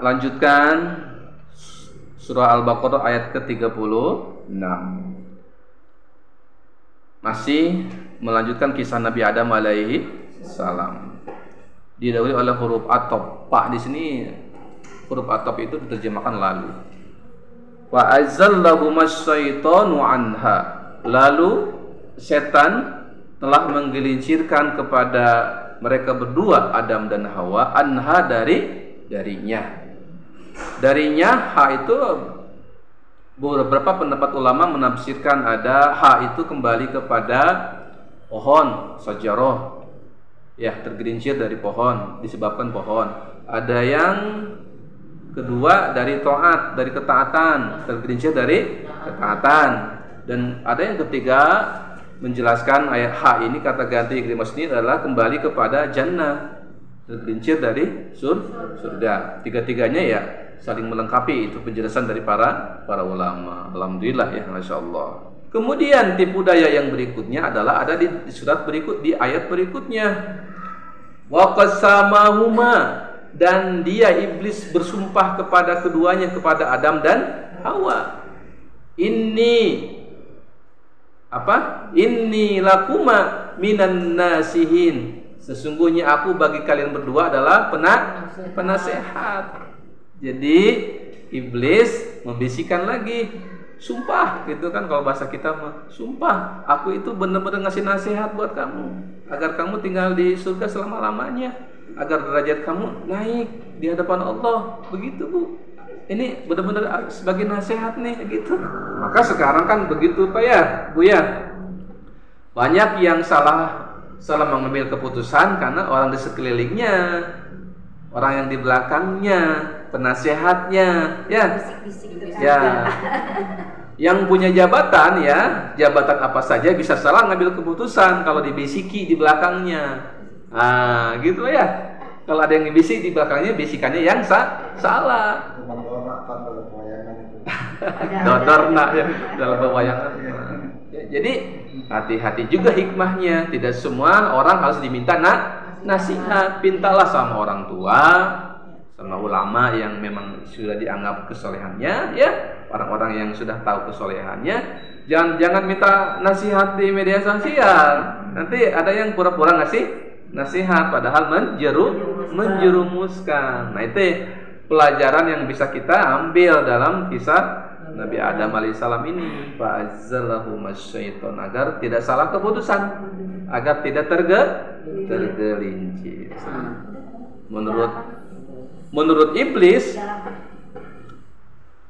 Lanjutkan surah Al-Baqarah ayat ke-36. Masih melanjutkan kisah Nabi Adam alaihi salam. Didahului oleh huruf atop. Pak di sini huruf atop itu diterjemahkan lalu. Wa azzallahumas syaitanu anha. Lalu setan telah menggelincirkan kepada mereka berdua, Adam dan Hawa, anha darinya. Darinya, ha itu beberapa pendapat ulama menafsirkan ada ha itu kembali kepada pohon sajarah, ya, tergelincir dari pohon, disebabkan pohon. Ada yang kedua dari taat, dari ketaatan, tergelincir dari ketaatan. Dan ada yang ketiga menjelaskan ayat ha ini, kata ganti Ikrimah ini adalah kembali kepada jannah, tergelincir dari surga. Tiga-tiganya ya saling melengkapi, itu penjelasan dari para ulama. Alhamdulillah ya, Masya Allah. Kemudian tipu daya yang berikutnya adalah ada di surat berikut, di ayat berikutnya. Wa qasamahuma, dan dia iblis bersumpah kepada keduanya, kepada Adam dan Hawa. Inni lakuma minan nasihin. Sesungguhnya aku bagi kalian berdua adalah penasehat. Jadi iblis membisikkan lagi, sumpah gitu kan, kalau bahasa kita mah, sumpah aku itu benar-benar ngasih nasihat buat kamu agar kamu tinggal di surga selama-lamanya, agar derajat kamu naik di hadapan Allah. Begitu Bu, ini benar-benar sebagai nasihat nih gitu. Maka sekarang kan begitu Pak ya Bu ya, banyak yang salah mengambil keputusan karena orang di sekelilingnya, orang yang di belakangnya, penasehatnya, ya, ya, yang punya jabatan, ya, jabatan apa saja bisa salah ngambil keputusan kalau dibisiki di belakangnya. Ah, gitu ya. Kalau ada yang dibisik di belakangnya, bisikannya yang salah. Dodorna ya dalam pewayangan. Jadi hati-hati juga hikmahnya. Tidak semua orang harus diminta nasihat. Pintalah sama orang tua, sama ulama yang memang sudah dianggap kesolehannya, ya, orang-orang yang sudah tahu kesolehannya. Jangan minta nasihat di media sosial. Nanti ada yang pura-pura ngasih nasihat padahal menjerumuskan. Nah, itu pelajaran yang bisa kita ambil dalam kisah Nabi Adam alaihissalam ini. Fa'azzallahumas syaiton, agar tidak salah keputusan, agar tidak tergelincir. Menurut iblis,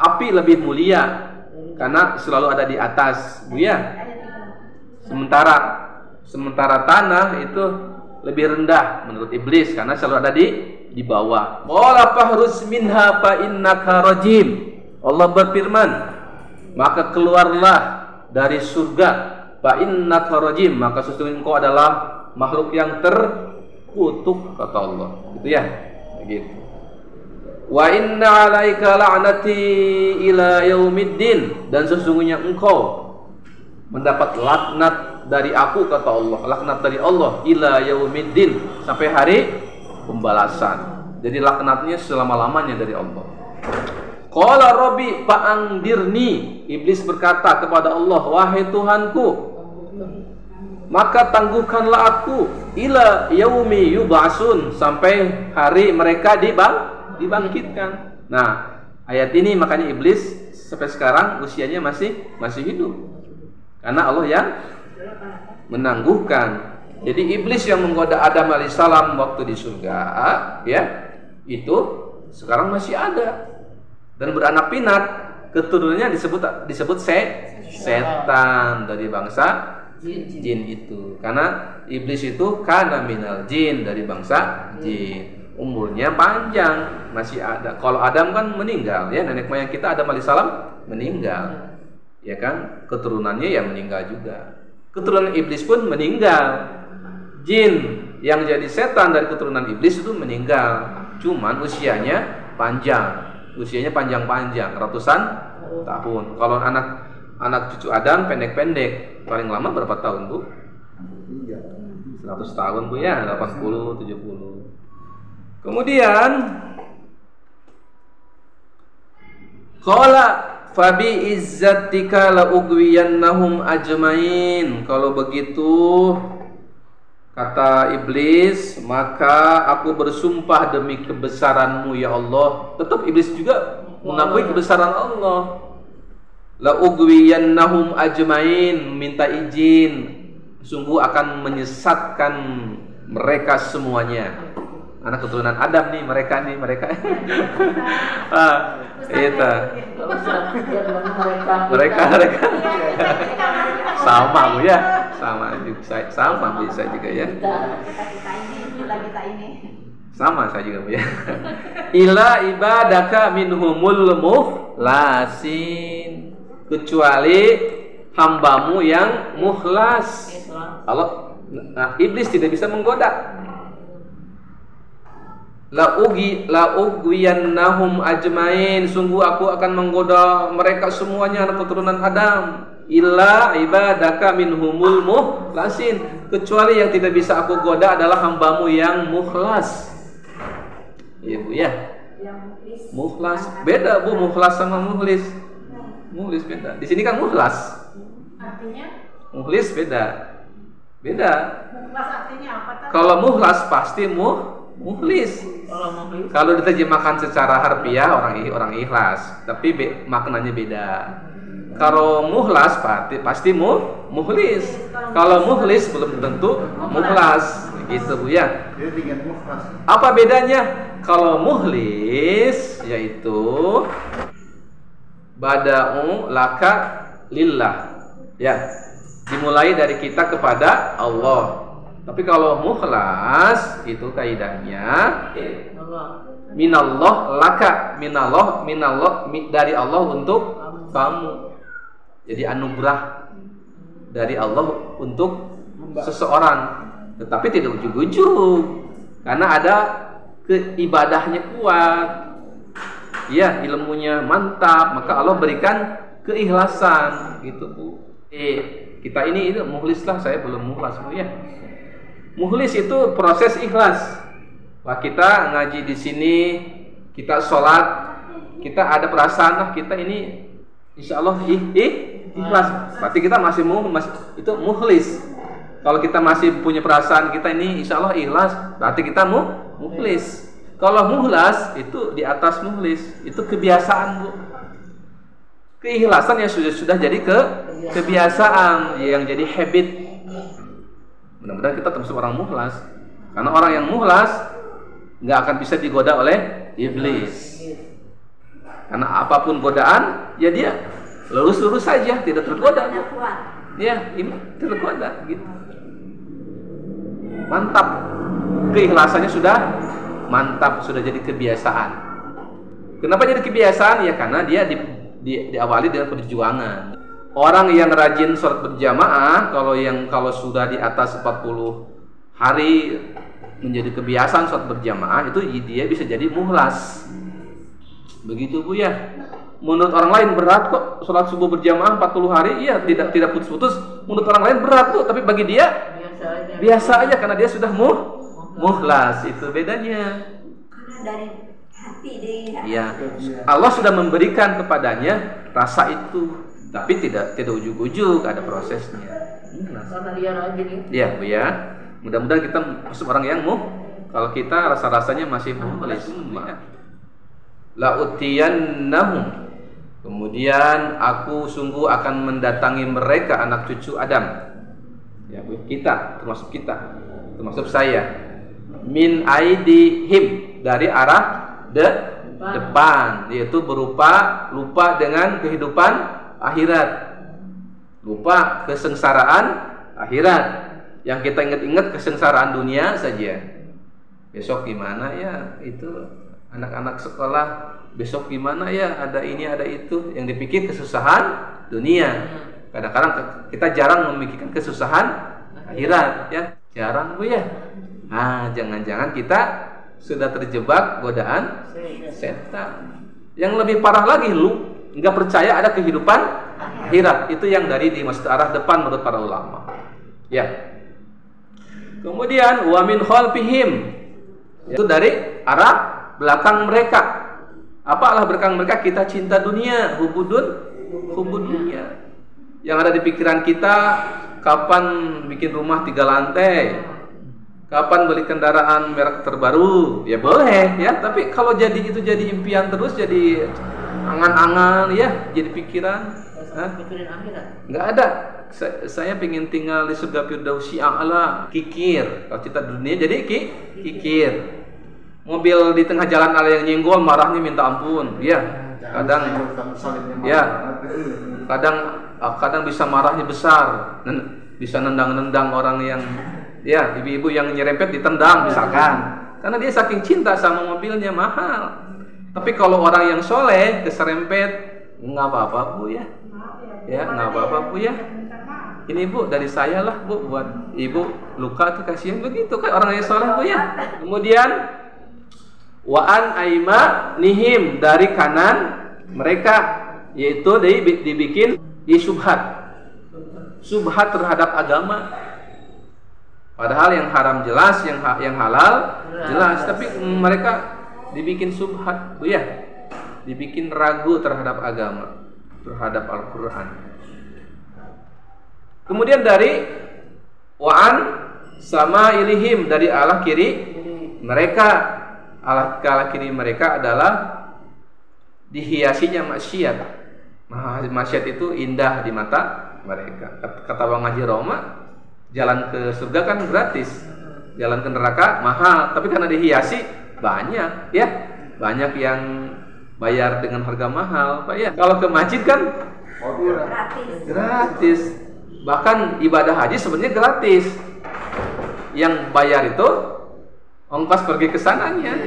api lebih mulia karena selalu ada di atas, Bu ya. Sementara tanah itu lebih rendah menurut iblis karena selalu ada di bawah. Qala fahrus minha fa innaka rajim. Allah berfirman, maka keluarlah dari surga, fa innaka rajim, maka sesungguhnya engkau adalah makhluk yang terkutuk, kata Allah. Gitu ya. Begitu. Wa inna 'alaika la'nati ila yaumiddin, dan sesungguhnya engkau mendapat laknat dari aku, kata Allah. Laknat dari Allah ila yaumiddin, sampai hari pembalasan. Jadi laknatnya selama-lamanya dari Allah. Qala rabbi fa'angdirni, iblis berkata kepada Allah, wahai Tuhanku, maka tangguhkanlah aku ila yaumi yub'atsun, sampai hari mereka dibangkitkan. Nah, ayat ini makanya iblis sampai sekarang usianya masih hidup. Karena Allah yang menangguhkan. Jadi iblis yang menggoda Adam alaihissalam waktu di surga, ya, itu sekarang masih ada dan beranak pinak. Keturunannya disebut setan dari bangsa jin itu. Karena iblis itu kana minal jin, dari bangsa jin. Umurnya panjang, masih ada. Kalau Adam kan meninggal, ya, nenek moyang kita Adam alaihissalam meninggal, ya kan, keturunannya ya meninggal juga. Keturunan iblis pun meninggal. Jin yang jadi setan dari keturunan iblis itu meninggal. Cuman usianya panjang-panjang, ratusan tahun. Kalau anak cucu Adam pendek-pendek, paling lama berapa tahun, Bu? 100 tahun, Bu ya, 80, 70. Kemudian Qala fabi izzatika la ugwiyannahum ajmain. Kalau begitu, kata iblis, maka aku bersumpah demi kebesaranmu ya Allah. Tetap iblis juga mengakui kebesaran Allah. La ugwiyannahum ajmain, minta izin, sungguh akan menyesatkan mereka semuanya. Anak keturunan Adam nih, mereka. Itu. Mereka. Sama Bu ya. Sama bisa juga ya. Kita ini. Sama saya juga Bu ya. Ila ibadaka minhumul mukhlasin. Kecuali hambamu yang mukhlas. Allah, iblis tidak bisa menggoda. La ugwiyannahum ajmain, sungguh aku akan menggoda mereka semuanya, anak keturunan Adam. Illa ibadaka minhumul mukhlasin, kecuali yang tidak bisa aku goda adalah hambamu yang mukhlas. Iya Bu ya. Mukhlas beda Bu, mukhlas sama mukhlis. Mukhlis beda. Di sini kan mukhlas. Artinya? Mukhlis beda. Mukhlas artinya apa? Kalau mukhlas pasti mukhlis. Kalau diterjemahkan secara harfiah orang ikhlas, tapi maknanya beda. Kalau mukhlas pasti mukhlis. Kalau mukhlis belum tentu mukhlas. Gitu Bu ya. Apa bedanya? Kalau mukhlis yaitu bada'u laka lillah. Ya. Dimulai dari kita kepada Allah. Tapi kalau mukhlas itu kaidahnya minallah laka, minallah dari Allah untuk kamu. Jadi anugerah dari Allah untuk seseorang, tetapi tidak ujug-ujug karena ada keibadahnya kuat. Ya, ilmunya mantap, maka Allah berikan keikhlasan gitu Bu. Kita ini mukhlis lah, saya belum mukhlas Bu ya. Mukhlis itu proses ikhlas. Wah, kita ngaji di sini, kita sholat, kita ada perasaan kita ini insya Allah ikhlas. Berarti kita masih itu mukhlis. Kalau kita masih punya perasaan kita ini insya Allah ikhlas, berarti kita mukhlis. Kalau mukhlas itu di atas mukhlis, itu kebiasaan Bu. Keikhlasan yang sudah jadi kebiasaan, yang jadi habit. Mudah-mudahan kita termasuk orang mukhlas. Karena orang yang mukhlas nggak akan bisa digoda oleh iblis. Karena apapun godaan, ya dia lurus-lurus saja, tidak tergoda. Ya, tergoda gitu. Mantap. Keikhlasannya sudah mantap, sudah jadi kebiasaan. Kenapa jadi kebiasaan? Ya karena dia diawali dengan perjuangan. Orang yang rajin sholat berjamaah, kalau sudah di atas 40 hari menjadi kebiasaan sholat berjamaah, itu dia bisa jadi mukhlas. Begitu Bu ya. Menurut orang lain berat kok sholat subuh berjamaah 40 hari, iya tidak putus-putus. Menurut orang lain berat kok, tapi bagi dia biasa aja karena dia sudah mukhlas. Itu bedanya. Karena dari hati ya, Allah sudah memberikan kepadanya rasa itu. Tapi tidak ujug-ujug, ada prosesnya. Karena dia rajin. Iya Bu ya. Mudah-mudahan kita masuk orang yang kalau kita rasa-rasanya masih mukhlis. La utiyannahum. Kemudian aku sungguh akan mendatangi mereka, anak cucu Adam. Ya Bu, termasuk saya. Min aidihim, dari arah depan, yaitu berupa lupa dengan kehidupan akhirat, lupa kesengsaraan akhirat. Yang kita ingat-ingat kesengsaraan dunia saja. Besok gimana ya itu anak-anak sekolah, besok gimana ya ada ini ada itu. Yang dipikir kesusahan dunia. Kadang-kadang kita jarang memikirkan kesusahan akhirat ya. Jarang Bu ya. Nah, jangan-jangan kita sudah terjebak godaan setan. Yang lebih parah lagi, lu nggak percaya ada kehidupan akhirat. Itu yang dari dimaksud arah depan menurut para ulama. Ya. Kemudian wa min khalfihim, itu dari arah belakang mereka. Apalah berkah mereka? Kita cinta dunia, hubud dunia. Yang ada di pikiran kita, kapan bikin rumah 3 lantai, kapan beli kendaraan merek terbaru, ya boleh ya. Tapi kalau itu jadi impian terus, jadi angan-angan ya, jadi pikiran, Pikirin akhirat. nggak ada. Saya pengen tinggal di surga Firdausi a'la, kikir. Kalau cinta dunia jadi kikir. Mobil di tengah jalan ada yang nyenggol, marahnya minta ampun. Ya, kadang bisa marahnya besar, bisa nendang-nendang orang yang, ya, ibu-ibu yang nyerempet ditendang misalkan, karena dia saking cinta sama mobilnya mahal. Tapi kalau orang yang soleh keserempet, nggak apa-apa Bu ya, nggak apa-apa Bu ya. Ini Bu dari saya lah Bu, buat ibu luka tuh kasihan, begitu kan orang yang soleh Bu ya. Kemudian wa'an aima nihim, dari kanan mereka, yaitu dibikin subhat terhadap agama. Padahal yang haram jelas, yang halal jelas, tapi mereka dibikin subhat tuh ya, dibikin ragu terhadap agama, terhadap Al-Quran. Kemudian dari wa'an sama ilihim, dari arah kiri mereka, arah kiri mereka adalah dihiasinya maksiat. Maksiat itu indah di mata mereka. Kata Bang Haji Roma, jalan ke surga kan gratis, jalan ke neraka mahal. Tapi karena dihiasi banyak, ya, banyak yang bayar dengan harga mahal, Pak ya. Kalau ke masjid kan gratis. Bahkan ibadah haji sebenarnya gratis. Yang bayar itu ongkos pergi ke sananya.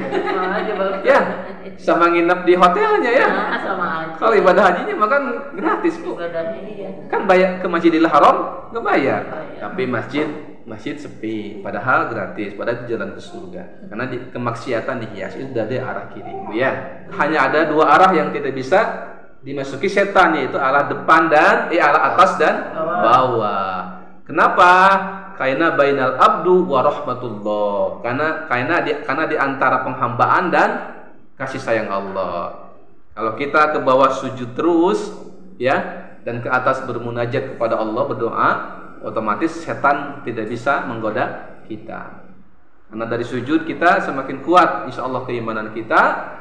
Ya, sama nginep di hotelnya ya. Kalau ibadah hajinya makan gratis Bu. Kan bayar ke Masjidil Haram nggak bayar. Tapi masjid sepi, padahal gratis, padahal itu jalan ke surga. Karena kemaksiatan dihiasi itu dari arah kiri Bu ya. Hanya ada 2 arah yang tidak bisa dimasuki setan, yaitu arah depan dan arah atas dan bawah. Kenapa? Karena bainal abdu wa rahmatullah. Karena di antara penghambaan dan kasih sayang Allah. Kalau kita ke bawah sujud terus ya, dan ke atas bermunajat kepada Allah, berdoa, otomatis setan tidak bisa menggoda kita. Karena dari sujud kita semakin kuat insyaallah keimanan kita.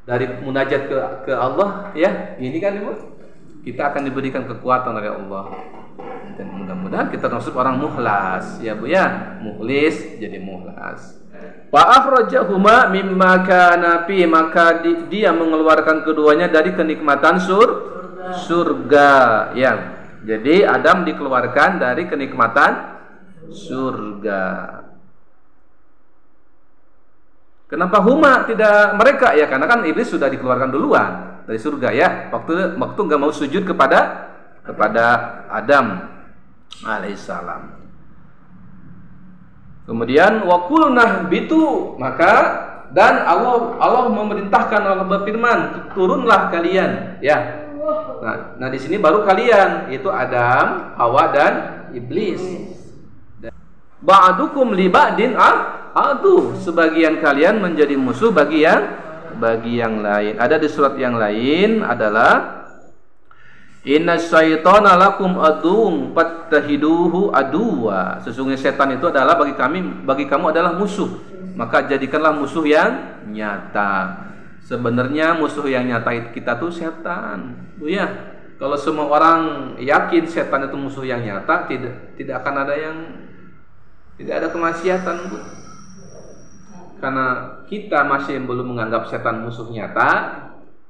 Dari munajat ke Allah ya, ini kan Ibu, kita akan diberikan kekuatan oleh Allah. Dan mudah-mudahan kita termasuk orang mukhlas ya Bu ya, mukhlis jadi mukhlas. Wa akhrajahuma mimma kana fi, maka dia mengeluarkan keduanya dari kenikmatan surga ya. Jadi Adam dikeluarkan dari kenikmatan surga. Kenapa huma tidak mereka ya? Karena kan iblis sudah dikeluarkan duluan dari surga ya. Waktu nggak mau sujud kepada Adam alaihissalam. Kemudian wakulnah bitu, maka dan Allah memerintahkan, Allah berfirman, turunlah kalian ya. Nah di sini baru kalian, itu Adam, Hawa dan iblis. Ba'dukum li ba'din adu, sebagian kalian menjadi musuh bagi yang lain. Ada di surat yang lain adalah inna syaitana lakum aduwwun fattahiduhu aduwa. Sesungguhnya setan itu adalah bagi kamu adalah musuh, maka jadikanlah musuh yang nyata. Sebenarnya musuh yang nyata kita tuh setan, Bu ya. Kalau semua orang yakin setan itu musuh yang nyata, tidak akan ada tidak ada kemaksiatan, Bu. Karena kita masih belum menganggap setan musuh nyata,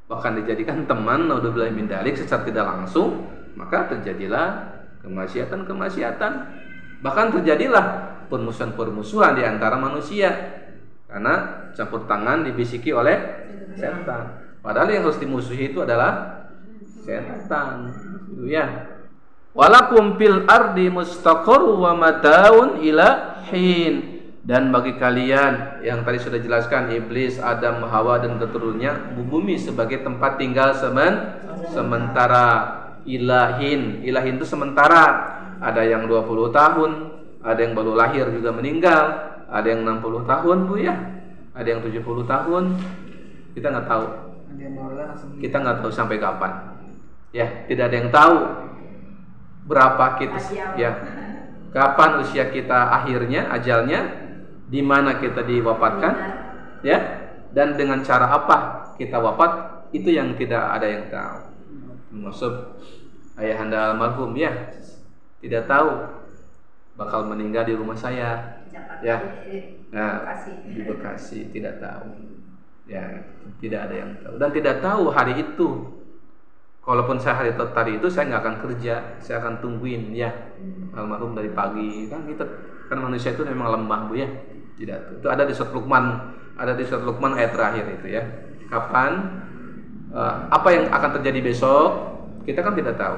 bahkan dijadikan teman, naudzubillah min dzalik, secara tidak langsung, maka terjadilah kemaksiatan. Bahkan terjadilah permusuhan-permusuhan di antara manusia karena campur tangan dibisiki oleh setan. Padahal yang harus dimusuhi itu adalah setan, itu ya. Walakum fil ardi mustaqarru wa mataun ila hin. Dan bagi kalian yang tadi sudah jelaskan, iblis, Adam, Hawa dan keturunannya, bumi sebagai tempat tinggal sementara. Ilahin itu sementara. Ada yang 20 tahun, ada yang baru lahir juga meninggal, ada yang 60 tahun Bu ya, ada yang 70 tahun, kita nggak tahu Kita nggak tahu sampai kapan. Ya, tidak ada yang tahu berapa kita, ya, kapan usia kita akhirnya, ajalnya, di mana kita diwafatkan, ya, dan dengan cara apa kita wafat, itu yang tidak ada yang tahu. Maksud ayahanda almarhum, ya, tidak tahu bakal meninggal di rumah saya, ya, nah, di Bekasi, tidak tahu, ya, tidak ada yang tahu, dan tidak tahu hari itu. Kalaupun saya hari tadi itu saya nggak akan kerja, saya akan tungguin, ya, almarhum dari pagi, kan kita, kan manusia itu memang lemah, Bu, ya, tidak. Itu ada di surat Luqman, ayat terakhir itu, ya. Kapan, apa yang akan terjadi besok, kita kan tidak tahu,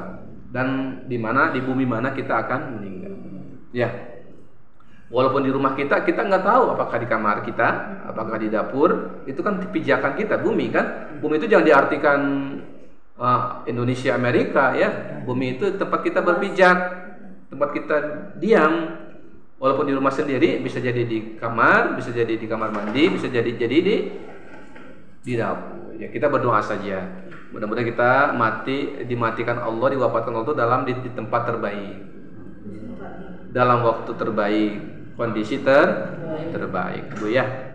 dan di mana, di bumi mana kita akan meninggal, ya. Walaupun di rumah kita nggak tahu apakah di kamar kita, apakah di dapur, itu kan pijakan kita, bumi kan, bumi itu jangan diartikan Indonesia, Amerika, ya. Bumi itu tempat kita berpijak, tempat kita diam. Walaupun di rumah sendiri, bisa jadi di kamar, bisa jadi di kamar mandi, bisa jadi di dapur. Ya, kita berdoa saja. Mudah-mudahan kita dimatikan Allah, diwafatkan Allah itu dalam di tempat terbaik, dalam waktu terbaik, kondisi terbaik, Bu, ya.